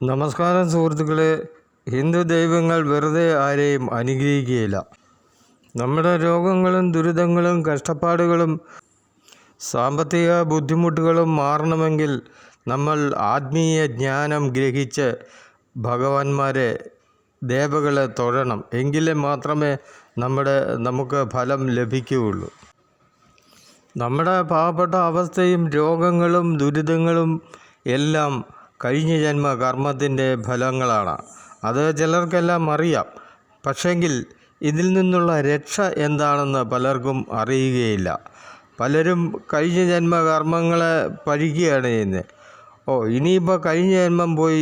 നമസ്കാരം സുഹൃത്തുക്കളെ. ഹിന്ദു ദൈവങ്ങൾ വെറുതെ ആരെയും അനുഗ്രഹിക്കുകയില്ല. നമ്മുടെ രോഗങ്ങളും ദുരിതങ്ങളും കഷ്ടപ്പാടുകളും സാമ്പത്തിക ബുദ്ധിമുട്ടുകളും മാറണമെങ്കിൽ നമ്മൾ ആത്മീയ ജ്ഞാനം ഗ്രഹിച്ച് ഭഗവാന്മാരെ ദേവകളെ തൊഴണം. എങ്കിലേ മാത്രമേ നമുക്ക് ഫലം ലഭിക്കുകയുള്ളൂ. നമ്മുടെ പാവപ്പെട്ട അവസ്ഥയും രോഗങ്ങളും ദുരിതങ്ങളും എല്ലാം കഴിഞ്ഞ ജന്മ കർമ്മത്തിൻ്റെ ഫലങ്ങളാണ്. അത് ചിലർക്കെല്ലാം അറിയാം. പക്ഷെങ്കിൽ ഇതിൽ നിന്നുള്ള രക്ഷ എന്താണെന്ന് പലർക്കും അറിയുകയില്ല. പലരും കഴിഞ്ഞ ജന്മ കർമ്മങ്ങളെ പഴിക്കുകയാണ് ചെയ്യുന്നത്. ഇനിയിപ്പോൾ കഴിഞ്ഞ ജന്മം പോയി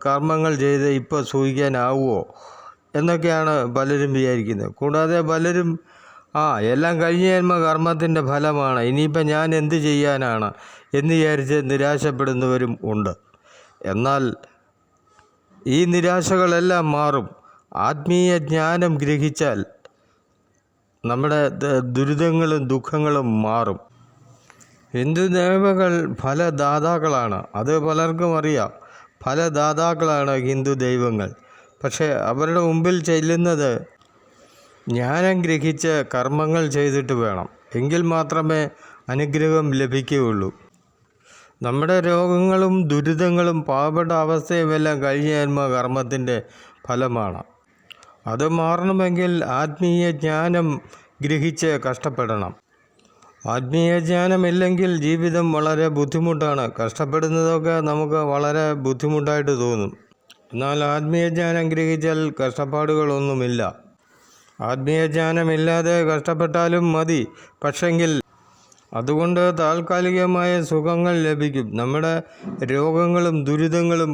കർമ്മങ്ങൾ ചെയ്ത് ഇപ്പോൾ സൂഹിക്കാനാവുമോ എന്നൊക്കെയാണ് പലരും വിചാരിക്കുന്നത്. കൂടാതെ പലരും എല്ലാം കഴിഞ്ഞ ജന്മ കർമ്മത്തിൻ്റെ ഫലമാണ്, ഇനിയിപ്പോൾ ഞാൻ എന്ത് ചെയ്യാനാണ് എന്ന് വിചാരിച്ച് നിരാശപ്പെടുന്നവരും ഉണ്ട്. എന്നാൽ ഈ നിരാശകളെല്ലാം മാറും. ആത്മീയ ജ്ഞാനം ഗ്രഹിച്ചാൽ നമ്മുടെ ദുരിതങ്ങളും ദുഃഖങ്ങളും മാറും. ഹിന്ദു ദേവകൾ ഫലദാതാക്കളാണ്. അത് പലർക്കും അറിയാം. ഫലദാതാക്കളാണ് ഹിന്ദു ദൈവങ്ങൾ. പക്ഷേ അവരുടെ മുമ്പിൽ ചെല്ലുന്നത് ജ്ഞാനം ഗ്രഹിച്ച് കർമ്മങ്ങൾ ചെയ്തിട്ട് വേണം. എങ്കിൽ മാത്രമേ അനുഗ്രഹം ലഭിക്കുകയുള്ളൂ. നമ്മുടെ രോഗങ്ങളും ദുരിതങ്ങളും പാവപ്പെട്ട അവസ്ഥയുമെല്ലാം കഴിഞ്ഞ ജന്മ കർമ്മത്തിൻ്റെ ഫലമാണ്. അത് മാറണമെങ്കിൽ ആത്മീയ ജ്ഞാനം ഗ്രഹിച്ച് കഷ്ടപ്പെടണം. ആത്മീയ ജ്ഞാനമില്ലെങ്കിൽ ജീവിതം വളരെ ബുദ്ധിമുട്ടാണ്. കഷ്ടപ്പെടുന്നതൊക്കെ നമുക്ക് വളരെ ബുദ്ധിമുട്ടായിട്ട് തോന്നും. എന്നാൽ ആത്മീയ ജ്ഞാനം ഗ്രഹിച്ചാൽ കഷ്ടപ്പാടുകളൊന്നുമില്ല. ആത്മീയ ജ്ഞാനമില്ലാതെ കഷ്ടപ്പെട്ടാലും മതി. പക്ഷെങ്കിൽ അതുകൊണ്ട് താൽക്കാലികമായ സുഖങ്ങൾ ലഭിക്കും. നമ്മുടെ രോഗങ്ങളും ദുരിതങ്ങളും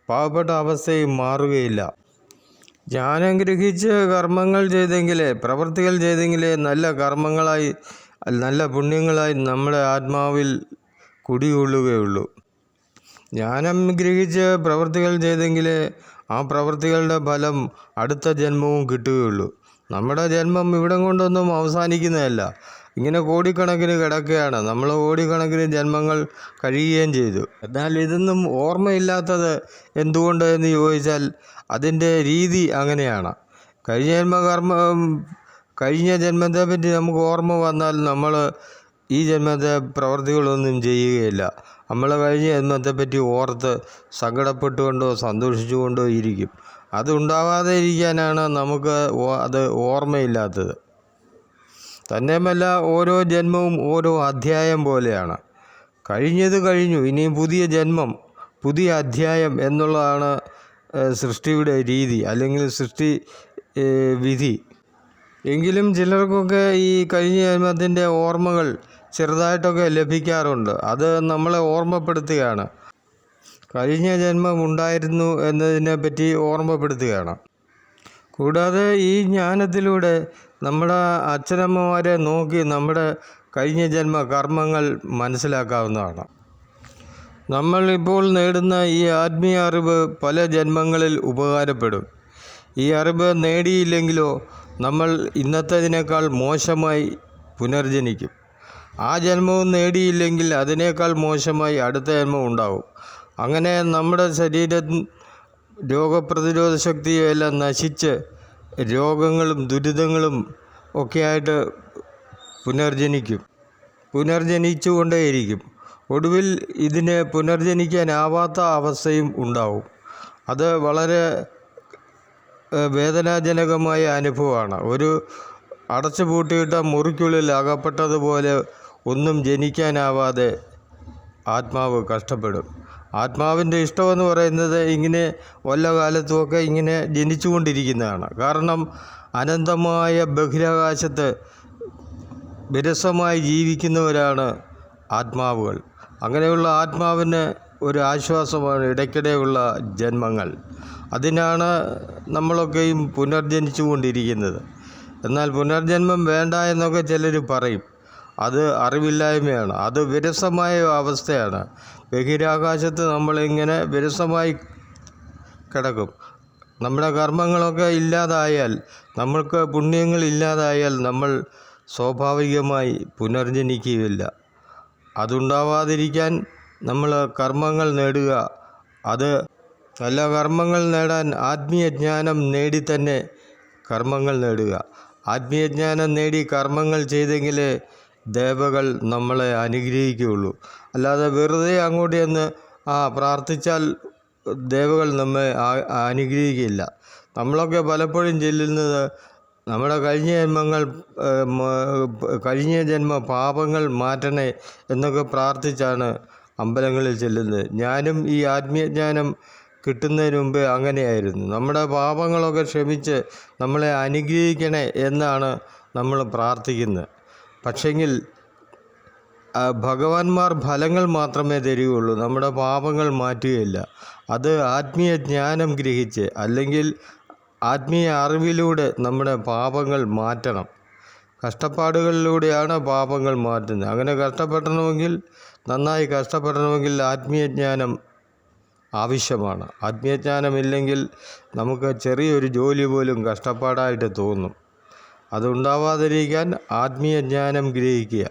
പാവപ്പെട്ട അവസ്ഥയും മാറുകയില്ല. ജ്ഞാനം ഗ്രഹിച്ച് കർമ്മങ്ങൾ ചെയ്തെങ്കിലേ, പ്രവൃത്തികൾ ചെയ്തെങ്കിലേ നല്ല കർമ്മങ്ങളായി, നല്ല പുണ്യങ്ങളായി നമ്മുടെ ആത്മാവിൽ കുടികൊള്ളുകയുള്ളൂ. ജ്ഞാനം ഗ്രഹിച്ച് പ്രവൃത്തികൾ ചെയ്തെങ്കിലേ ആ പ്രവൃത്തികളുടെ ഫലം അടുത്ത ജന്മവും കിട്ടുകയുള്ളൂ. നമ്മുടെ ജന്മം ഇവിടം കൊണ്ടൊന്നും അവസാനിക്കുന്നതല്ല. ഇങ്ങനെ കോടിക്കണക്കിന് കിടക്കുകയാണ്. നമ്മൾ കോടിക്കണക്കിന് ജന്മങ്ങൾ കഴിയുകയും ചെയ്തു. എന്നാൽ ഇതൊന്നും ഓർമ്മയില്ലാത്തത് എന്തുകൊണ്ട് എന്ന് ചോദിച്ചാൽ അതിൻ്റെ രീതി അങ്ങനെയാണ്. കഴിഞ്ഞ ജന്മത്തെ പറ്റി നമുക്ക് ഓർമ്മ വന്നാൽ നമ്മൾ ഈ ജന്മത്തെ പ്രവർത്തികളൊന്നും ചെയ്യുകയില്ല. നമ്മൾ കഴിഞ്ഞ ജന്മത്തെപ്പറ്റി ഓർത്ത് സങ്കടപ്പെട്ടുകൊണ്ടോ സന്തോഷിച്ചുകൊണ്ടോ ഇരിക്കും. അതുണ്ടാവാതെ ഇരിക്കാനാണ് നമുക്ക് അത് ഓർമ്മയില്ലാത്തത്. തന്നെയുമല്ല, ഓരോ ജന്മവും ഓരോ അധ്യായം പോലെയാണ്. കഴിഞ്ഞത് കഴിഞ്ഞു, ഇനി പുതിയ ജന്മം, പുതിയ അധ്യായം എന്നുള്ളതാണ് സൃഷ്ടിയുടെ രീതി, അല്ലെങ്കിൽ സൃഷ്ടി വിധി. എങ്കിലും ചിലർക്കൊക്കെ ഈ കഴിഞ്ഞ ജന്മത്തിൻ്റെ ഓർമ്മകൾ ചെറുതായിട്ടൊക്കെ ലഭിക്കാറുണ്ട്. അത് നമ്മളെ ഓർമ്മപ്പെടുത്തുകയാണ്. കഴിഞ്ഞ ജന്മം ഉണ്ടായിരുന്നു എന്നതിനെ പറ്റി ഓർമ്മപ്പെടുത്തുകയാണ്. കൂടാതെ ഈ ജ്ഞാനത്തിലൂടെ നമ്മുടെ അച്ഛനമ്മമാരെ നോക്കി നമ്മുടെ കഴിഞ്ഞ ജന്മ കർമ്മങ്ങൾ മനസ്സിലാക്കാവുന്നതാണ്. നമ്മൾ ഇപ്പോൾ നേടുന്ന ഈ ആത്മീയ അറിവ് പല ജന്മങ്ങളിൽ ഉപകാരപ്പെടും. ഈ അറിവ് നേടിയില്ലെങ്കിലോ നമ്മൾ ഇന്നത്തേതിനേക്കാൾ മോശമായി പുനർജനിക്കും. ആ ജന്മവും നേടിയില്ലെങ്കിൽ അതിനേക്കാൾ മോശമായി അടുത്ത ജന്മം ഉണ്ടാവും. അങ്ങനെ നമ്മുടെ ശരീരം രോഗപ്രതിരോധ ശക്തിയെല്ലാം നശിച്ച് രോഗങ്ങളും ദുരിതങ്ങളും ഒക്കെയായിട്ട് പുനർജനിച്ചുകൊണ്ടേയിരിക്കും. ഒടുവിൽ ഇതിന് പുനർജനിക്കാനാവാത്ത അവസ്ഥയും ഉണ്ടാവും. അത് വളരെ വേദനാജനകമായ അനുഭവമാണ്. ഒരു അടച്ചു പൂട്ടിയിട്ട മുറിക്കുള്ളിൽ അകപ്പെട്ടതുപോലെ ഒന്നും ജനിക്കാനാവാതെ ആത്മാവ് കഷ്ടപ്പെടും. ആത്മാവിൻ്റെ ഇഷ്ടമെന്ന് പറയുന്നത് ഇങ്ങനെ വല്ല കാലത്തുമൊക്കെ ഇങ്ങനെ ജനിച്ചുകൊണ്ടിരിക്കുന്നതാണ്. കാരണം അനന്തമായ ബഹിരാകാശത്ത് വിരസമായി ജീവിക്കുന്നവരാണ് ആത്മാവുകൾ. അങ്ങനെയുള്ള ആത്മാവിന് ഒരു ആശ്വാസമാണ് ഇടയ്ക്കിടെയുള്ള ജന്മങ്ങൾ. അതിനാണ് നമ്മളൊക്കെയും പുനർജനിച്ചു കൊണ്ടിരിക്കുന്നത്. എന്നാൽ പുനർജന്മം വേണ്ട എന്നൊക്കെ ചിലർ പറയും. അത് അറിവില്ലായ്മയാണ്. അത് വിരസമായ അവസ്ഥയാണ്. ബഹിരാകാശത്ത് നമ്മളിങ്ങനെ വിരസമായി കിടക്കും. നമ്മുടെ കർമ്മങ്ങളൊക്കെ ഇല്ലാതായാൽ, നമ്മൾക്ക് പുണ്യങ്ങൾ ഇല്ലാതായാൽ നമ്മൾ സ്വാഭാവികമായി പുനർജനിക്കുകയില്ല. അതുണ്ടാവാതിരിക്കാൻ നമ്മൾ കർമ്മങ്ങൾ നേടുക, അത് നല്ല കർമ്മങ്ങൾ നേടാൻ ആത്മീയ ജ്ഞാനം നേടി തന്നെ കർമ്മങ്ങൾ നേടുക. ആത്മീയ ജ്ഞാനം നേടി കർമ്മങ്ങൾ ചെയ്തെങ്കിലേ ദേവകൾ നമ്മളെ അനുഗ്രഹിക്കുകയുള്ളൂ. അല്ലാതെ വെറുതെ അങ്ങോട്ട് ചെന്ന് പ്രാർത്ഥിച്ചാൽ ദേവകൾ നമ്മെ അനുഗ്രഹിക്കില്ല. നമ്മളൊക്കെ പലപ്പോഴും ചെല്ലുന്നത് നമ്മുടെ കഴിഞ്ഞ ജന്മ പാപങ്ങൾ മാറ്റണേ എന്നൊക്കെ പ്രാർത്ഥിച്ചാണ് അമ്പലങ്ങളിൽ ചെല്ലുന്നത്. ഞാനും ഈ ആത്മീയജ്ഞാനം കിട്ടുന്നതിന് മുമ്പേ അങ്ങനെയായിരുന്നു. നമ്മുടെ പാപങ്ങളൊക്കെ ക്ഷമിച്ച് നമ്മളെ അനുഗ്രഹിക്കണേ എന്നാണ് നമ്മൾ പ്രാർത്ഥിക്കുന്നത്. പക്ഷെങ്കിൽ ഭഗവാന്മാർ ഫലങ്ങൾ മാത്രമേ തരികയുള്ളൂ, നമ്മുടെ പാപങ്ങൾ മാറ്റുകയില്ല. അത് ആത്മീയ ജ്ഞാനം ഗ്രഹിച്ച് അല്ലെങ്കിൽ ആത്മീയ അറിവിലൂടെ നമ്മുടെ പാപങ്ങൾ മാറ്റണം. കഷ്ടപ്പാടുകളിലൂടെയാണ് പാപങ്ങൾ മാറ്റുന്നത്. അങ്ങനെ നന്നായി കഷ്ടപ്പെടണമെങ്കിൽ ആത്മീയജ്ഞാനം ആവശ്യമാണ്. ആത്മീയജ്ഞാനമില്ലെങ്കിൽ നമുക്ക് ചെറിയൊരു ജോലി പോലും കഷ്ടപ്പാടായിട്ട് തോന്നും. അതുണ്ടാവാതിരിക്കാൻ ആത്മീയജ്ഞാനം ഗ്രഹിക്കുക.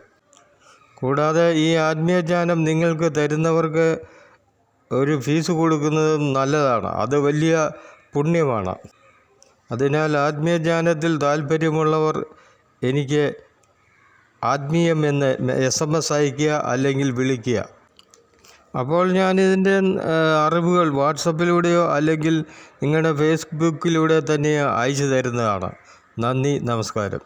കൂടാതെ ഈ ആത്മീയജ്ഞാനം നിങ്ങൾക്ക് തരുന്നവർക്ക് ഒരു ഫീസ് കൊടുക്കുന്നതും നല്ലതാണ്. അത് വലിയ പുണ്യമാണ്. അതിനാൽ ആത്മീയജ്ഞാനത്തിൽ താല്പര്യമുള്ളവർ എനിക്ക് ആത്മീയം എന്ന് SMS അയയ്ക്കുക അല്ലെങ്കിൽ വിളിക്കുക. അപ്പോൾ ഞാനിതിൻ്റെ അറിവുകൾ വാട്സപ്പിലൂടെയോ അല്ലെങ്കിൽ നിങ്ങളുടെ ഫേസ്ബുക്കിലൂടെ തന്നെ അയച്ചു തരുന്നതാണ്. നന്ദി, നമസ്കാരം.